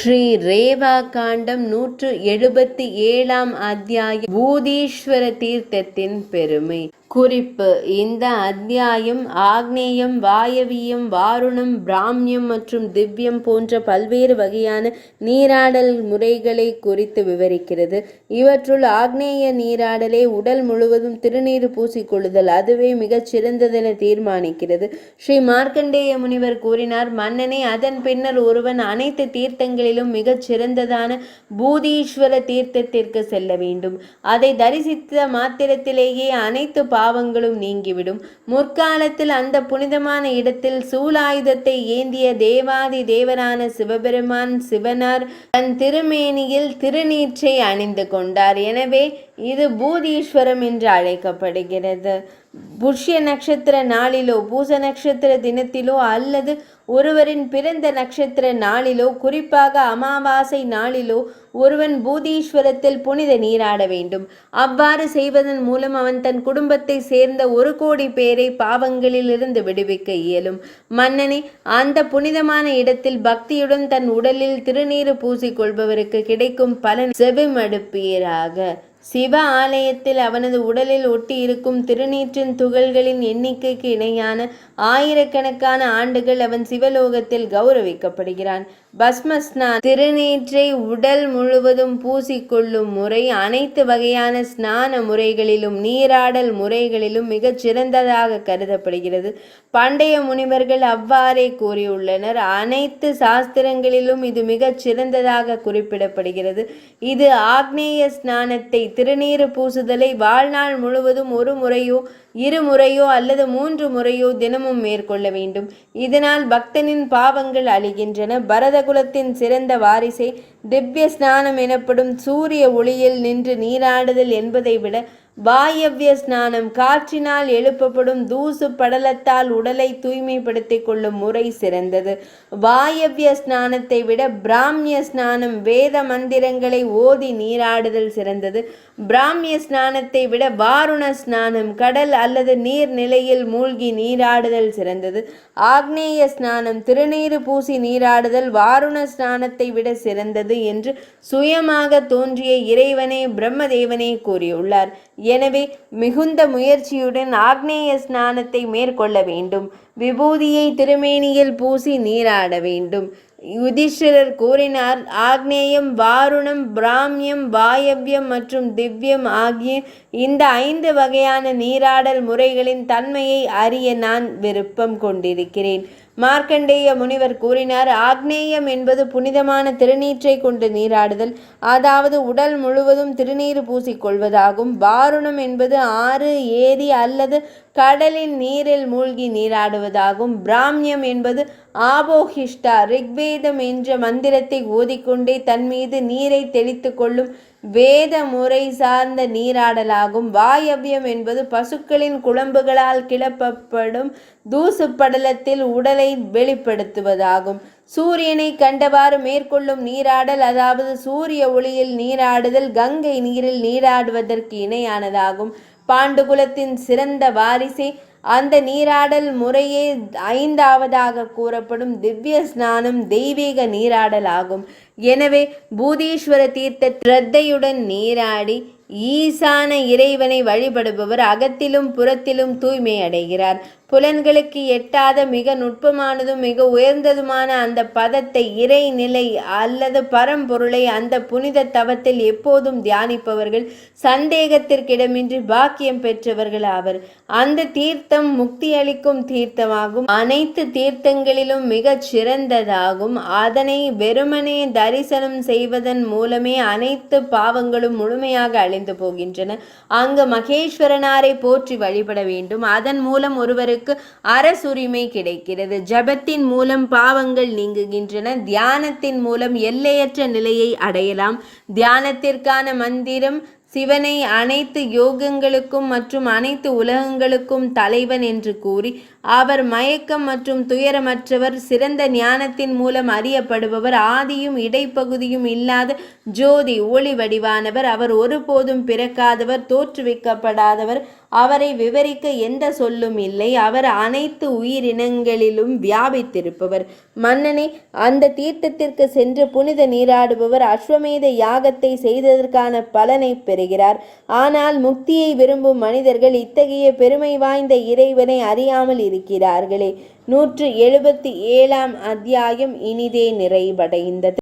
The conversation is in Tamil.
ஸ்ரீ ரேவா காண்டம் 177 அத்தியாயம் பூதீஸ்வர தீர்த்தத்தின் பெருமை. குறிப்பு: இந்த அத்தியாயம் ஆக்னேயம், வாயவியம், வாருணம், பிராம்யம் மற்றும் திவ்யம் போன்ற பல்வேறு வகையான நீராடல் முறைகளை குறித்து விவரிக்கிறது. இவற்றுள் ஆக்னேய நீராடலே உடல் முழுவதும் திருநீர் பூசிக்கொள்ளுதல், அதுவே மிகச் சிறந்ததென தீர்மானிக்கிறது. ஸ்ரீ மார்க்கண்டேய முனிவர் கூறினார்: மன்னனே, அதன் பின்னர் ஒருவன் அனைத்து தீர்த்தங்களிலும் மிகச் சிறந்ததான பூதீஸ்வர தீர்த்தத்திற்கு செல்ல வேண்டும். அதை தரிசித்த மாத்திரத்திலேயே அனைத்து பாவங்களும் நீங்கிவிடும். முற்காலத்தில் அந்த புனிதமான இடத்தில் சூலாயுதத்தை ஏந்திய தேவாதி தேவரான சிவபெருமான் சிவனார் தன் திருமேனியில் திருநீற்றை அணிந்து கொண்டார். எனவே இது பூதீஸ்வரம் என்று அழைக்கப்படுகிறது. புஷ்ய நட்சத்திர நாளிலோ, பூச நட்சத்திர தினத்திலோ அல்லது ஒருவரின் பிறந்த நட்சத்திர நாளிலோ, குறிப்பாக அமாவாசை நாளிலோ ஒருவன் பூதீஸ்வரத்தில் புனித நீராட வேண்டும். அவ்வாறு செய்வதன் மூலம் அவன் தன் குடும்பத்தை சேர்ந்த 1 கோடி பேரை பாவங்களிலிருந்து விடுவிக்க இயலும். மன்னனே, அந்த புனிதமான இடத்தில் பக்தியுடன் தன் உடலில் திருநீறு பூசிக்கொள்பவருக்கு கிடைக்கும் பலன் செவிமடுப்பீராக. சிவ ஆலயத்தில் அவனது உடலில் ஒட்டி இருக்கும் திருநீற்றின் துகள்களின் எண்ணிக்கைக்கு இணையான ஆயிரக்கணக்கான ஆண்டுகள் அவன் சிவலோகத்தில் கௌரவிக்கப்படுகிறான். பஸ்மஸ்நானம், திருநீற்றை உடல் முழுவதும் பூசிக்கொள்ளும் முறை அனைத்து வகையான ஸ்நான முறைகளிலும் நீராடல் முறைகளிலும் மிகச் சிறந்ததாக கருதப்படுகிறது. பண்டைய முனிவர்கள் அவ்வாறே கூறியுள்ளனர். அனைத்து சாஸ்திரங்களிலும் இது மிகச் சிறந்ததாக குறிப்பிடப்படுகிறது. இது ஆக்னேய ஸ்நானத்தை, திருநீறு பூசுதலை வாழ்நாள் முழுவதும் 1 முறையோ 2 முறையோ அல்லது 3 முறையோ தினமும் மேற்கொள்ள வேண்டும். இதனால் பக்தனின் பாவங்கள் அழிகின்றன. பரதகுலத்தின் சிறந்த வாரிசை, திவ்ய ஸ்நானம் எனப்படும் சூரிய ஒளியில் நின்று நீராடுதல் என்பதை விட வாயவ்ய ஸ்நானம், காற்றினால் எழுப்பப்படும் தூசு படலத்தால் உடலை தூய்மைப்படுத்திக் கொள்ளும் முறை சிறந்தது. வாயவ்ய ஸ்நானத்தை விட பிராமிய ஸ்நானம், வேத மந்திரங்களை ஓதி நீராடுதல் சிறந்தது. பிராமிய ஸ்நானத்தை விட வாருண ஸ்நானம், கடல் அல்லது நீர் நிலையில் மூழ்கி நீராடுதல் சிறந்தது. ஆக்னேய ஸ்நானம், திருநீறு பூசி நீராடுதல் வாருண ஸ்நானத்தை விட சிறந்தது என்று சுயமாக தோன்றிய இறைவனே பிரம்மதேவனே கூறியுள்ளார். எனவே மிகுந்த முயற்சியுடன் ஆக்னேய ஸ்நானத்தை மேற்கொள்ள வேண்டும். விபூதியை திருமேனியில் பூசி நீராட வேண்டும். யுதிஷ்டிரர் கூறினார்: ஆக்னேயம், வாருணம், பிராமியம், வாயவ்யம் மற்றும் திவ்யம் ஆகிய இந்த 5 வகையான நீராடல் முறைகளின் தன்மையை அறிய நான் விருப்பம் கொண்டிருக்கிறேன். மார்க்கண்டேய முனிவர் கூறினார்: ஆக்னேயம் என்பது புனிதமான திருநீற்றை கொண்டு நீராடுதல், அதாவது உடல் முழுவதும் திருநீறு பூசிக்கொள்வதாகும். வாருணம் என்பது ஆறு, ஏரி அல்லது கடலின் நீரில் மூழ்கி நீராடுவதாகும். பிராமியம் என்பது ஆபோஹிஷ்டா, ரிக்வேதம் என்ற மந்திரத்தை ஓதிக்கொண்டே தன் மீது நீரை தெளித்து கொள்ளும் வேத முறை சார்ந்த நீராடலாகும். வாயவ்யம் என்பது பசுக்களின் குளம்புகளால் கிளப்பப்படும் தூசு படலத்தில் உடலை வெளிப்படுத்துவதாகும். சூரியனை கண்டவாறு மேற்கொள்ளும் நீராடல், அதாவது சூரிய ஒளியில் நீராடுதல், கங்கை நீரில் நீராடுவதற்கு இணையானதாகும். பாண்டுகுலத்தின் சிறந்த வாரிசே, அந்த நீராடல் முறையே 5ஆவதாக கூறப்படும் திவ்ய ஸ்நானம் தெய்வீக நீராடல் ஆகும். எனவே பூதீஸ்வர தீர்த்த ஸ்ரத்தையுடன் நீராடி ஈசான இறைவனை வழிபடுபவர் அகத்திலும் புறத்திலும் தூய்மை அடைகிறார். புலன்களுக்கு எட்டாத மிக நுட்பமானதும் மிக உயர்ந்ததுமான அந்த பதத்தை, இறைநிலை அல்லது பரம்பொருளை அந்த புனித தவத்தில் எப்போதும் தியானிப்பவர்கள் சந்தேகத்திற்கிடமின்றி பாக்கியம் பெற்றவர்கள் ஆவர். அந்த தீர்த்தம் முக்தி அளிக்கும் தீர்த்தமாகும். அனைத்து தீர்த்தங்களிலும் மிகச் சிறந்ததாகும். அதனை வெறுமனே தரிசனம் செய்வதன் மூலமே அனைத்து பாவங்களும் முழுமையாக அழிந்து போகின்றன. அங்கு மகேஸ்வரனாரை போற்றி வழிபட வேண்டும். அதன் மூலம் ஒருவருக்கு அரசுரிமை கிடைக்கிறது. ஜபத்தின் மூலம் பாவங்கள் நீங்குகின்றன. தியானத்தின் மூலம் எல்லையற்ற நிலையை அடையலாம். தியானத்திற்கான மந்திரம் சிவனை அனைத்து யோகங்களுக்கும் மற்றும் அனைத்து உலகங்களுக்கும் தலைவன் என்று கூறி, அவர் மயக்கம் மற்றும் துயரமற்றவர், சிறந்த ஞானத்தின் மூலம் அறியப்படுபவர், ஆதியும் இடைப்பகுதியும் இல்லாத ஜோதி ஒளி வடிவானவர், அவர் ஒருபோதும் பிறக்காதவர், தோற்றுவிக்கப்படாதவர், அவரை விவரிக்க எந்த சொல்லும் இல்லை. அவர் அனைத்து உயிரினங்களிலும் வியாபித்திருப்பவர். மன்னனே, அந்த தீர்த்தத்திற்கு சென்று புனித நீராடுபவர் அஸ்வமேத யாகத்தை செய்ததற்கான பலனை பெறுகிறார். ஆனால் முக்தியை விரும்பும் மனிதர்கள் இத்தகைய பெருமை வாய்ந்த இறைவனை அறியாமல் இருக்கிறார்களே. 177ஆம் அத்தியாயம் இனிதே நிறைவடைந்தது.